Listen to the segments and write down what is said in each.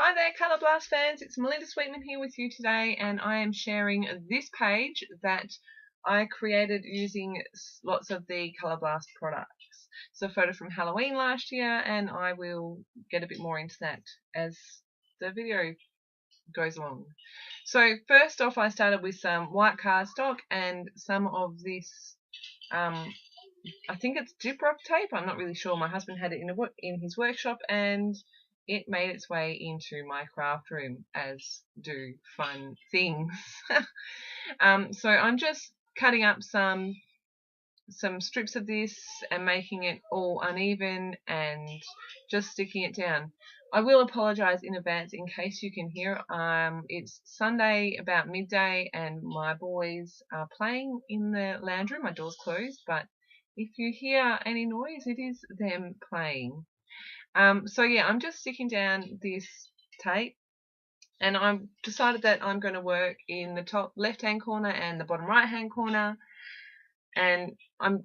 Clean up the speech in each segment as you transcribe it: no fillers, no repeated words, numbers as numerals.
Hi there, Colour Blast fans. It's Melinda Sweetman here with you today, and I am sharing this page that I created using lots of the Colour Blast products. It's a photo from Halloween last year, and I will get a bit more into that as the video goes along. So first off, I started with some white cardstock and some of this, I think it's gyprock tape. I'm not really sure. My husband had it in his workshop, and it made its way into my craft room, as do fun things. So I'm just cutting up some strips of this and making it all uneven and just sticking it down. I will apologise in advance in case you can hear. It's Sunday about midday and my boys are playing in the lounge room. My door's closed, but if you hear any noise, it is them playing. So yeah, I'm just sticking down this tape, and I've decided that I'm going to work in the top left hand corner and the bottom right hand corner, and I'm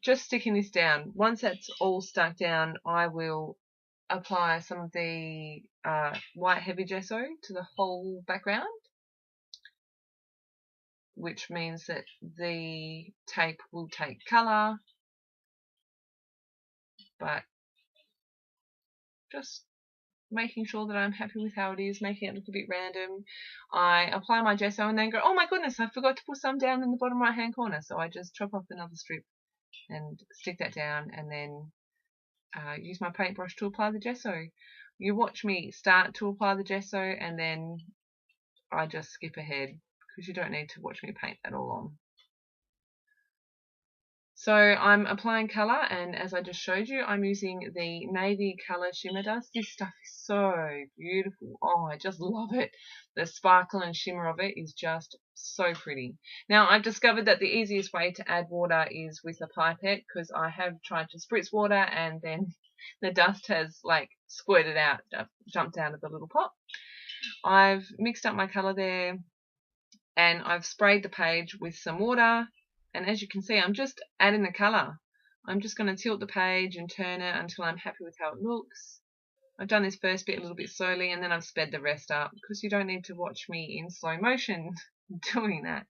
just sticking this down. Once that's all stuck down, I will apply some of the white heavy gesso to the whole background, which means that the tape will take colour, but just making sure that I'm happy with how it is, making it look a bit random. I apply my gesso and then go, oh my goodness, I forgot to put some down in the bottom right hand corner. So I just chop off another strip and stick that down, and then use my paintbrush to apply the gesso. You watch me start to apply the gesso and then I just skip ahead because you don't need to watch me paint that all on. So I'm applying colour, and as I just showed you, I'm using the Navy Colour Shimmer Dust. This stuff is so beautiful. Oh, I just love it. The sparkle and shimmer of it is just so pretty. Now, I've discovered that the easiest way to add water is with a pipette, because I have tried to spritz water and then the dust has like squirted out, jumped out of the little pot. I've mixed up my colour there and I've sprayed the page with some water. And as you can see, I'm just adding the colour. I'm just going to tilt the page and turn it until I'm happy with how it looks. I've done this first bit a little bit slowly, and then I've sped the rest up because you don't need to watch me in slow motion doing that.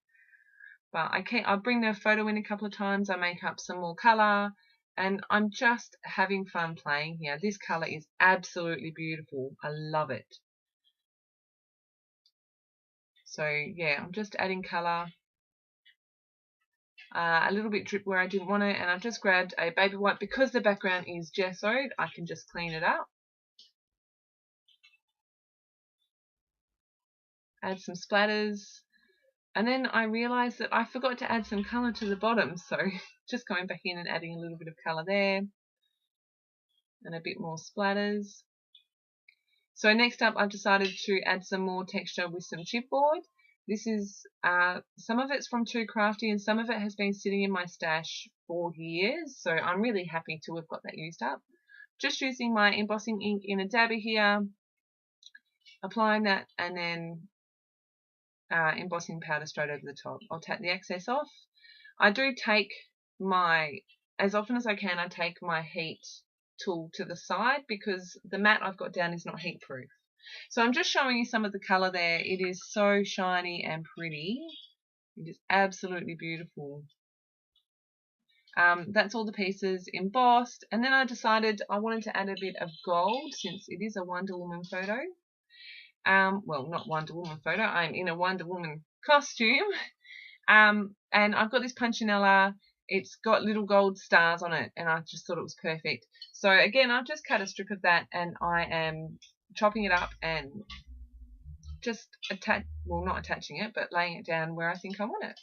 But I'll bring the photo in a couple of times. I make up some more colour, and I'm just having fun playing here. This colour is absolutely beautiful. I love it. So yeah, I'm just adding colour. A little bit drip where I didn't want it, and I've just grabbed a baby wipe. Because the background is gessoed, I can just clean it up. Add some splatters, and then I realised that I forgot to add some colour to the bottom, so just going back in and adding a little bit of colour there and a bit more splatters. So next up, I've decided to add some more texture with some chipboard. This is, some of it's from Too Crafty and some of it has been sitting in my stash for years, so I'm really happy to have got that used up. Just using my embossing ink in a dabber here, applying that, and then embossing powder straight over the top. I'll take the excess off. I do take as often as I can, I take my heat tool to the side because the mat I've got down is not heat proof. So I'm just showing you some of the colour there. It is so shiny and pretty. It is absolutely beautiful. That's all the pieces embossed, and then I decided I wanted to add a bit of gold since it is a Wonder Woman photo. Well, not Wonder Woman photo, I'm in a Wonder Woman costume. And I've got this punchinella. It's got little gold stars on it, and I just thought it was perfect. So again, I've just cut a strip of that, and I am chopping it up and just not attaching it, but laying it down where I think I want it.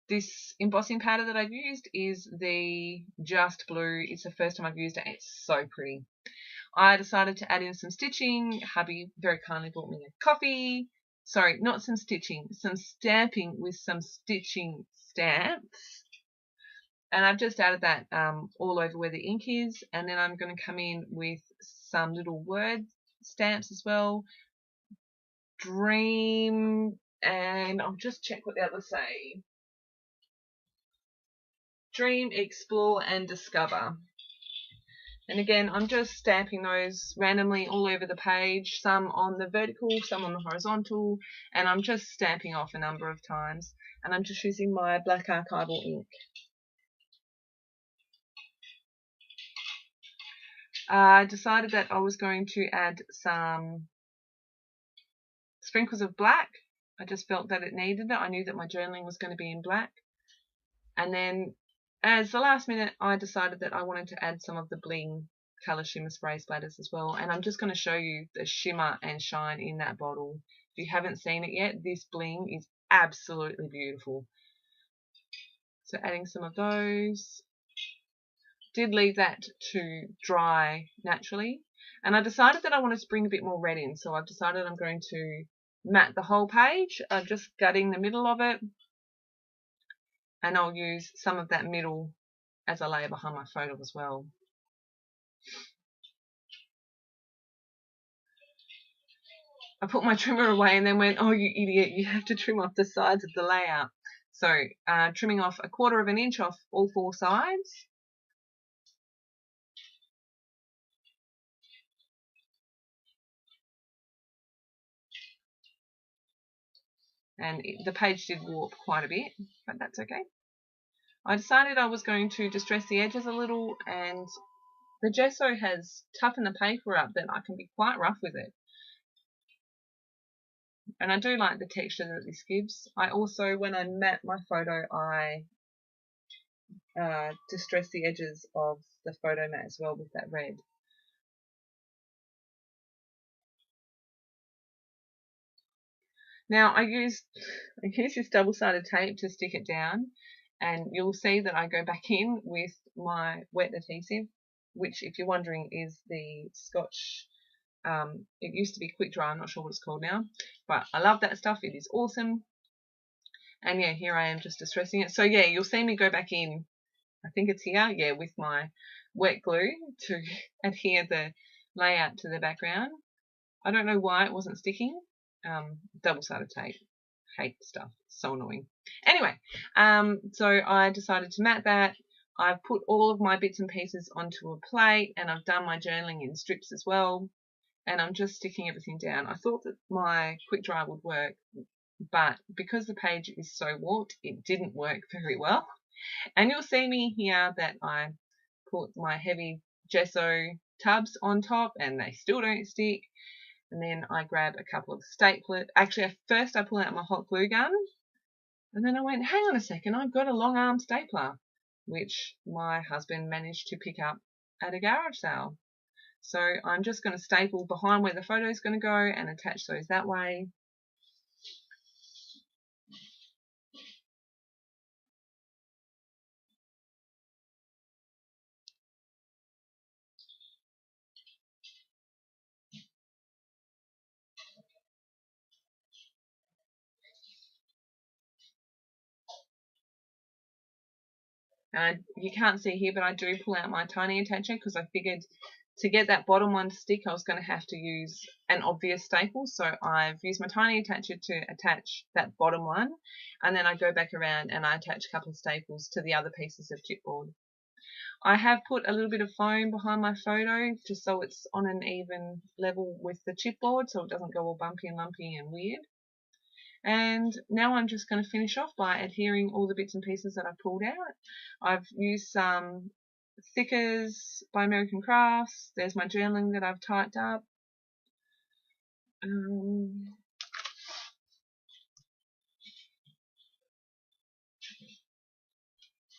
This embossing powder that I've used is the Just Blue. It's the first time I've used it. It's so pretty. I decided to add in some stitching. Hubby very kindly bought me a coffee. Sorry, not some stitching, some stamping with some stitching stamps. And I've just added that all over where the ink is. And then I'm going to come in with some little word stamps as well. Dream, and I'll just check what the others say. Dream, explore and discover. And again, I'm just stamping those randomly all over the page, some on the vertical, some on the horizontal, and I'm just stamping off a number of times. And I'm just using my black archival ink. I decided that I was going to add some sprinkles of black. I just felt that it needed it. I knew that my journaling was going to be in black. And then as the last minute, I decided that I wanted to add some of the bling colour shimmer spray splatters as well. And I'm just going to show you the shimmer and shine in that bottle. If you haven't seen it yet, this bling is absolutely beautiful. So adding some of those. Did leave that to dry naturally. And I decided that I wanted to bring a bit more red in. So I've decided I'm going to matte the whole page. I'm just gutting the middle of it. And I'll use some of that middle as a layer behind my photo as well. I put my trimmer away and then went, oh you idiot, you have to trim off the sides of the layout. So trimming off 1/4 of an inch off all 4 sides. And the page did warp quite a bit, but that's okay. I decided I was going to distress the edges a little, and the gesso has toughened the paper up that I can be quite rough with it. And I do like the texture that this gives. I also, when I matte my photo, I distress the edges of the photo mat as well with that red. Now I use this double-sided tape to stick it down, and you'll see that I go back in with my wet adhesive, which, if you're wondering, is the Scotch. It used to be quick dry, I'm not sure what it's called now, but I love that stuff. It is awesome. And yeah, here I am just distressing it. So yeah, you'll see me go back in, I think it's here, yeah, with my wet glue to adhere the layout to the background. I don't know why it wasn't sticking. Double-sided tape. Hate stuff. So annoying. Anyway, so I decided to matte that. I've put all of my bits and pieces onto a plate, and I've done my journaling in strips as well. And I'm just sticking everything down. I thought that my quick dry would work, but because the page is so warped, it didn't work very well. And you'll see me here that I put my heavy gesso tubs on top, and they still don't stick. And then I grab a couple of staplers. Actually, first I pull out my hot glue gun, and then I went, hang on a second, I've got a long arm stapler, which my husband managed to pick up at a garage sale. So I'm just going to staple behind where the photo is going to go and attach those that way. You can't see here, but I do pull out my tiny attacher because I figured to get that bottom one to stick, I was going to have to use an obvious staple. So I've used my tiny attacher to attach that bottom one, and then I go back around and I attach a couple of staples to the other pieces of chipboard. I have put a little bit of foam behind my photo just so it's on an even level with the chipboard, so it doesn't go all bumpy and lumpy and weird. And now I'm just going to finish off by adhering all the bits and pieces that I've pulled out. I've used some thickers by American Crafts. There's my journaling that I've typed up. And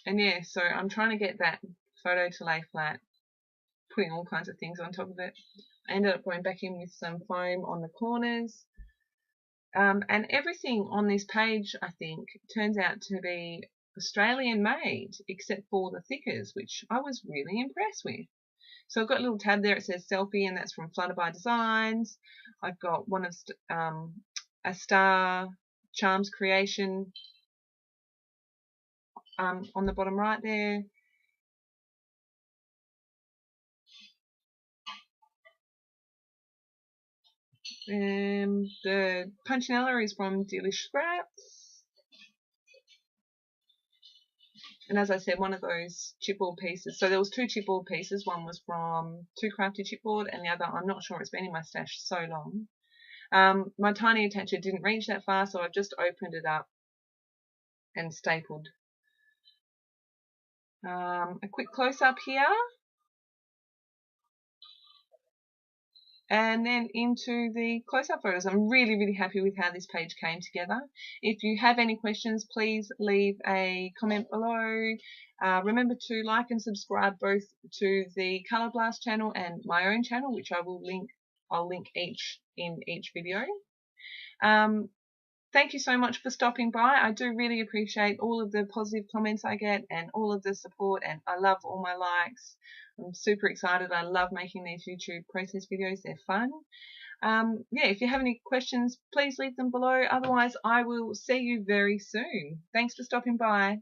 yeah, so I'm trying to get that photo to lay flat, putting all kinds of things on top of it. I ended up going back in with some foam on the corners. And everything on this page, I think, turns out to be Australian made, except for the thickers, which I was really impressed with. So I've got a little tab there, it says selfie, and that's from Flutterby Designs. I've got one of a Star Charms creation on the bottom right there. The Punchinella is from Delish Scraps. And as I said, one of those chipboard pieces, so there was 2 chipboard pieces, one was from Too Crafty Chipboard and the other, I'm not sure, it's been in my stash so long. My tiny attacher didn't reach that far, so I've just opened it up and stapled. A quick close-up here. And then into the close-up photos. I'm really happy with how this page came together. If you have any questions, please leave a comment below. Remember to like and subscribe both to the Colour Blast channel and my own channel, which I'll link each in each video. Thank you so much for stopping by. I do really appreciate all of the positive comments I get and all of the support, and I love all my likes. I'm super excited. I love making these YouTube process videos. They're fun. Yeah, if you have any questions, please leave them below. Otherwise, I will see you very soon. Thanks for stopping by.